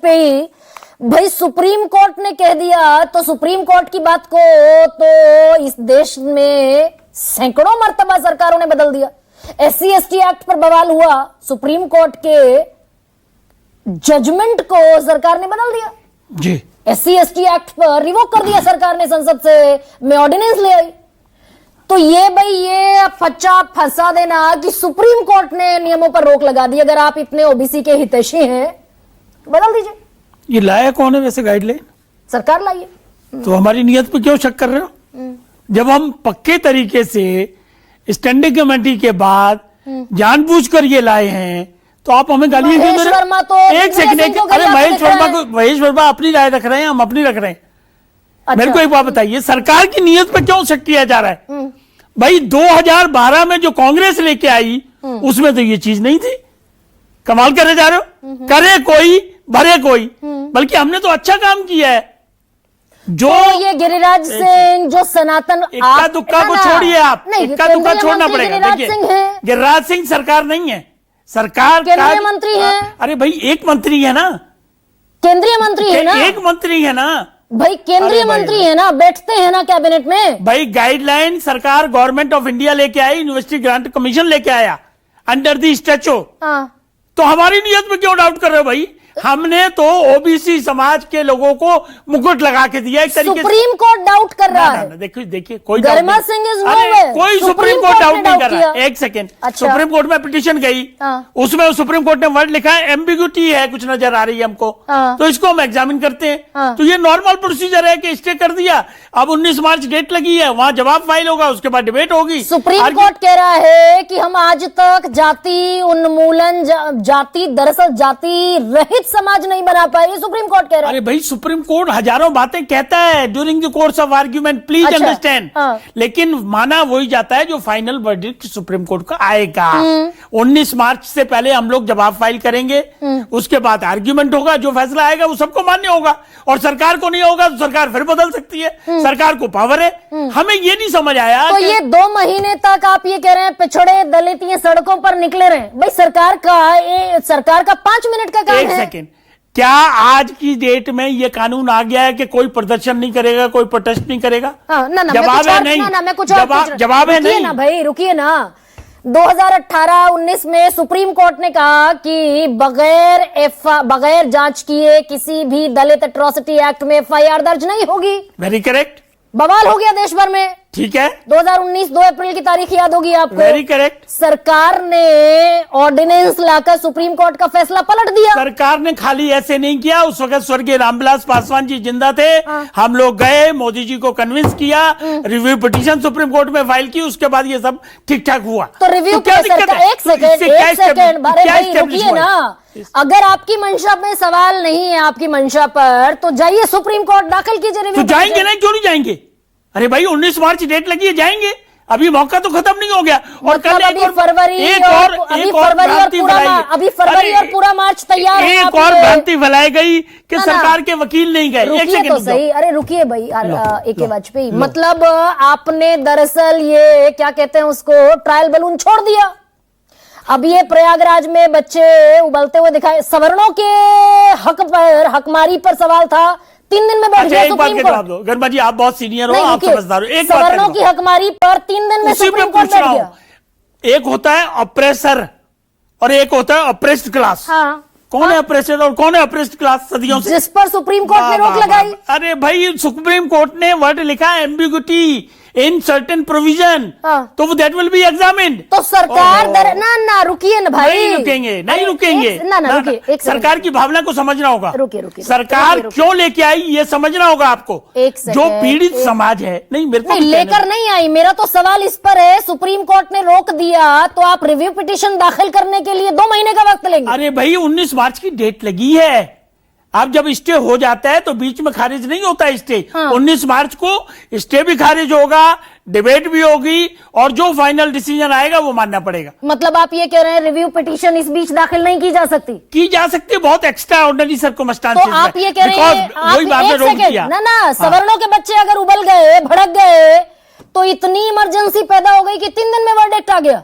पे ही भाई supreme court ने कह दिया, तो सुप्रीम कोर्ट की बात को तो इस देश में सैकड़ों मर्तबा सरकारों ने बदल दिया। SC ST एक्ट पर बवाल हुआ, सुप्रीम कोर्ट के जजमेंट को सरकार ने बदल दिया जी। SC ST एक्ट पर रिवोक कर दिया सरकार ने, संसद से में ऑर्डिनेंस ले आई। तो ये भाई ये फच्चा फंसा देना कि सुप्रीम कोर्ट ने नियमों पर रोक लगा दी, अगर आप इतने OBC के हितैषी हैं बदल दीजिए। ये लाया कौन है वैसे गाइडलाइन? सरकार लाई है। तो हमारी नियत पे क्यों शक कर रहे हो? जब हम पक्के तरीके से स्टैंडिंग कमेटी के बाद जानबूझकर ये लाए हैं तो आप हमें गाली क्यों दे रहे हो? तो एक सेकंड, अरे महेश वर्मा अपनी राय रख रहे हैं, हम अपनी रख रहे हैं। अच्छा। मेरे को एक बात बताइए, सरकार की नियत पे क्यों शक किया जा रहा है? भाई 2012 में जो कांग्रेस लेके आई उसमें तो ये चीज नहीं थी। कमाल करे जा रहे हो, करे कोई भरे कोई, बल्कि हमने तो अच्छा काम किया है। जो तो ये गिरिराज सिंह जो सनातन इक्का दुक्का को छोड़िए, आप इक्का दुक्का छोड़ना पड़ेगा। गिरिराज सिंह है, गिरिराज सिंह सरकार नहीं है, सरकार केंद्रीय मंत्री है। अरे भाई एक मंत्री है ना, केंद्रीय मंत्री है ना, एक मंत्री है ना भाई केंद्रीय मंत्री है ना, बैठते हैं ना कैबिनेट में। भाई गाइडलाइन सरकार गवर्नमेंट ऑफ इंडिया लेके आई, यूनिवर्सिटी ग्रांट कमीशन लेके आया अंडर दी स्टैच्यू। तो हमारी नियत में क्यों डाउट कर रहे हो भाई? हमने तो OBC समाज के लोगों को मुकुट लगा के दिया एक तरीके से। सुप्रीम कोर्ट डाउट कर रहा है। देखिए कोई गरिमा सिंह इज नोवेयर, कोई सुप्रीम कोर्ट डाउट नहीं कर रहा। एक सेकेंड, अच्छा। सुप्रीम कोर्ट में पिटीशन गई, उसमें सुप्रीम कोर्ट ने वर्ड लिखा है एम्बिग्यूटी है, कुछ नजर आ रही है हमको, तो इसको हम एग्जामिन करते हैं। तो ये नॉर्मल प्रोसीजर है कि स्टे कर दिया, अब 19 मार्च डेट लगी है, वहां जवाब फाइल होगा, उसके बाद डिबेट होगी। सुप्रीम कोर्ट कह रहा है कि हम आज तक जाति उन्मूलन, जाति दरअसल जाति रहित समाज नहीं बना पाए, ये सुप्रीम कोर्ट कह रहा है। अरे भाई सुप्रीम कोर्ट हजारों बातें कहता है during the course of argument, please understand. लेकिन माना वही जाता है जो फाइनल वर्डिक्ट सुप्रीम कोर्ट का आएगा। 19 मार्च से पहले हम लोग जवाब फाइल करेंगे, उसके बाद आर्ग्यूमेंट होगा, जो फैसला आएगा वो सबको मान्य होगा, और सरकार को नहीं होगा तो सरकार फिर बदल सकती है, सरकार को पावर है। हमें ये नहीं समझ आया। तो ये 2 महीने तक आप ये कह रहे हैं पिछड़े दलित ये सड़कों पर निकले रहे, भाई सरकार का 5 मिनट का काम है। एक सेकेंड, क्या आज की डेट में ये कानून आ गया है कि कोई प्रदर्शन नहीं करेगा, कोई प्रोटेस्ट नहीं करेगा? जवाब है नहीं, जवाब है नहीं ना भाई, रुकिए ना। 2018-19 में सुप्रीम कोर्ट ने कहा कि बगैर जांच किए किसी भी दलित एट्रोसिटी एक्ट में FIR दर्ज नहीं होगी। Very correct. बवाल हो गया देश भर में। ठीक है, 2019 2 अप्रैल की तारीख याद होगी आपको। Very correct. सरकार ने ऑर्डिनेंस लाकर सुप्रीम कोर्ट का फैसला पलट दिया। सरकार ने खाली ऐसे नहीं किया, उस वक्त स्वर्गीय रामविलास पासवान जी जिंदा थे, हम लोग गए, मोदी जी को कन्विंस किया, रिव्यू पिटीशन सुप्रीम कोर्ट में फाइल की, उसके बाद ये सब ठीक ठाक हुआ। तो रिव्यू क्या दिक्कत है? एक सेकेंड रुकिए ना। अगर आपकी मंशा में सवाल नहीं है, आपकी मंशा पर, तो जाइए सुप्रीम कोर्ट दाखिल कीजिए रिव्यू। तो जाएंगे ना, क्यों नहीं जाएंगे? अरे भाई 19 मार्च डेट लगी है, जाएंगे, अभी मौका तो खत्म नहीं हो गया। और मतलब अभी फरवरी और पूरा मार्च तैयार है। एक और भ्रांति फैलाई गई कि सरकार के वकील नहीं गए। एक सेकंड तो सही, अरे रुकिए भाई, AK वाजपेयी, मतलब आपने दरअसल ये क्या कहते हैं उसको, ट्रायल बैलून छोड़ दिया। अब ये प्रयागराज में बच्चे उबलते हुए दिखाए, सवर्णों के हक पर, हकमारी पर सवाल था, 3 दिन में बैठ गया सुप्रीम कोर्ट। गरमा जी आप बहुत सीनियर हो, आप समझदार हो। एक सवर्णों की हकमारी पर 3 दिन में सुप्रीम कोर्ट बैठ गया। एक होता है ऑपरेसर और एक होता है ऑपरेस्ड क्लास। कौन है ऑपरेसर और कौन है ऑपरेस्ड क्लास? सदियों से जिस पर सुप्रीम कोर्ट ने रोक लगाई। अरे भाई सुप्रीम कोर्ट ने वर्ड लिखा है एम्बिग्यूटी इन सर्टेन प्रोविजन, तो वो दैट विल बी एग्जामिन्ड। तो सरकार ना रुकिए ना भाई, नहीं रुकेंगे, नहीं रुकेंगे। रुकिए, सरकार की भावना को समझना होगा। रुकिए, सरकार क्यों लेके आई ये समझना होगा आपको। जो पीड़ित समाज है, नहीं मेरे को लेकर नहीं आई, मेरा तो सवाल इस पर है, सुप्रीम कोर्ट ने रोक दिया तो आप रिव्यू पिटीशन दाखिल करने के लिए 2 महीने का वक्त लेंगे। अरे भाई 19 मार्च की डेट लगी है, अब जब स्टे हो जाता है तो बीच में खारिज नहीं होता स्टे। 19 मार्च को स्टे भी खारिज होगा, डिबेट भी होगी, और जो फाइनल डिसीजन आएगा वो मानना पड़ेगा। मतलब आप ये कह रहे हैं रिव्यू पिटीशन इस बीच दाखिल नहीं की जा सकती? की जा सकती है, बहुत एक्स्ट्रा ऑर्डिनरी सर्कमस्टांसेस। तो आप ये कह रहे हैं, वही बात में रोक दिया ना, सवर्णों के बच्चे अगर उबल गए, भड़क गए, तो इतनी इमरजेंसी पैदा हो गई कि 3 दिन में वर्डिक्ट आ गया।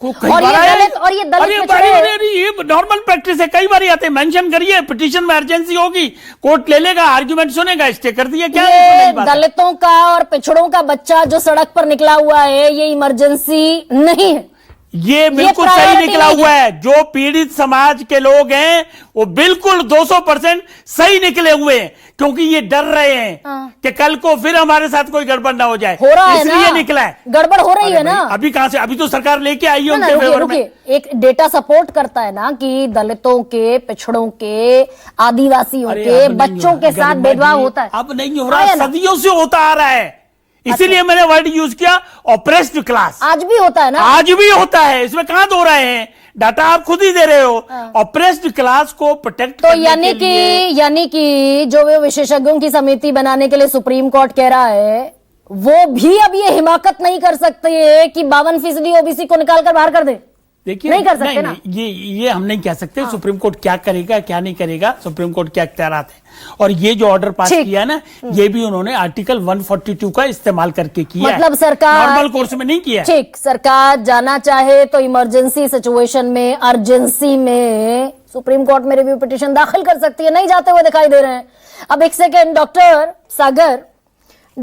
और ये दलित पिछड़े ये नॉर्मल प्रैक्टिस है, कई बार आते हैं। मेंशन करिए, पिटीशन में अर्जेंसी होगी, कोर्ट ले लेगा, आर्ग्यूमेंट सुनेगा, स्टे कर दिया। क्या ये दलितों का और पिछड़ों का बच्चा जो सड़क पर निकला हुआ है, ये इमरजेंसी नहीं है, ये बिल्कुल सही निकला हुआ है। जो पीड़ित समाज के लोग हैं वो बिल्कुल 200% सही निकले हुए हैं, क्योंकि ये डर रहे हैं कि कल को फिर हमारे साथ कोई गड़बड़ ना हो जाए, हो रहा है इसलिए ना, निकला है। गड़बड़ हो रही है ना। अभी कहां से, अभी तो सरकार लेके आई है उनके फेवर में। एक डेटा सपोर्ट करता है ना कि दलितों के, पिछड़ों के, आदिवासियों के बच्चों के साथ भेदभाव होता है। अब नहीं हो रहा, सदियों से होता आ रहा है, इसीलिए मैंने वर्ड यूज किया ऑप्रेस्ड क्लास। आज भी होता है ना, आज भी होता है, इसमें कहां दो रहे हैं, डाटा आप खुद ही दे रहे हो। ऑप्रेस्ड क्लास को प्रोटेक्ट तो यानी कि जो वे विशेषज्ञों की समिति बनाने के लिए सुप्रीम कोर्ट कह रहा है, वो भी अब ये हिमाकत नहीं कर सकते कि 52% ओबीसी को निकाल कर बाहर कर दे। देखिए, नहीं कर सकते ना। ये हम नहीं कह सकते सुप्रीम कोर्ट क्या करेगा क्या नहीं करेगा, सुप्रीम कोर्ट क्या इख्तियारात है। और ये जो ऑर्डर पास किया ना, ये भी उन्होंने आर्टिकल 142 का इस्तेमाल करके किया, मतलब सरकार नॉर्मल कोर्स में नहीं किया। ठीक, सरकार जाना चाहे तो इमरजेंसी सिचुएशन में, अर्जेंसी में सुप्रीम कोर्ट में रिव्यू पिटीशन दाखिल कर सकती है, नहीं जाते हुए दिखाई दे रहे हैं। अब एक सेकेंड, डॉक्टर सागर,